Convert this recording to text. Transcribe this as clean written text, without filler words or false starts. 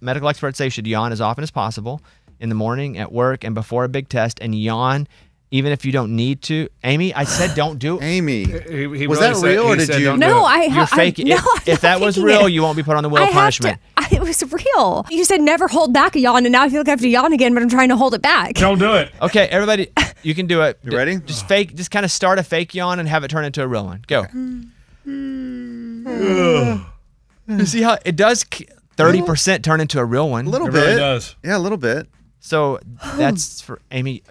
Medical experts say you should yawn as often as possible in the morning, at work, and before a big test, and yawn even if you don't need to. Amy, I said don't do it. Amy, He was really that real or did you? No, You're faking it. If that was real, you won't be put on the wheel of punishment. It was real. You said never hold back a yawn, and now I feel like I have to yawn again, but I'm trying to hold it back. Don't do it. Okay, everybody, you can do it. You ready? Just kind of start a fake yawn and have it turn into a real one. Go. You see how it does 30% turn into a real one? A little It bit. really does. Yeah, a little bit. So that's for Amy.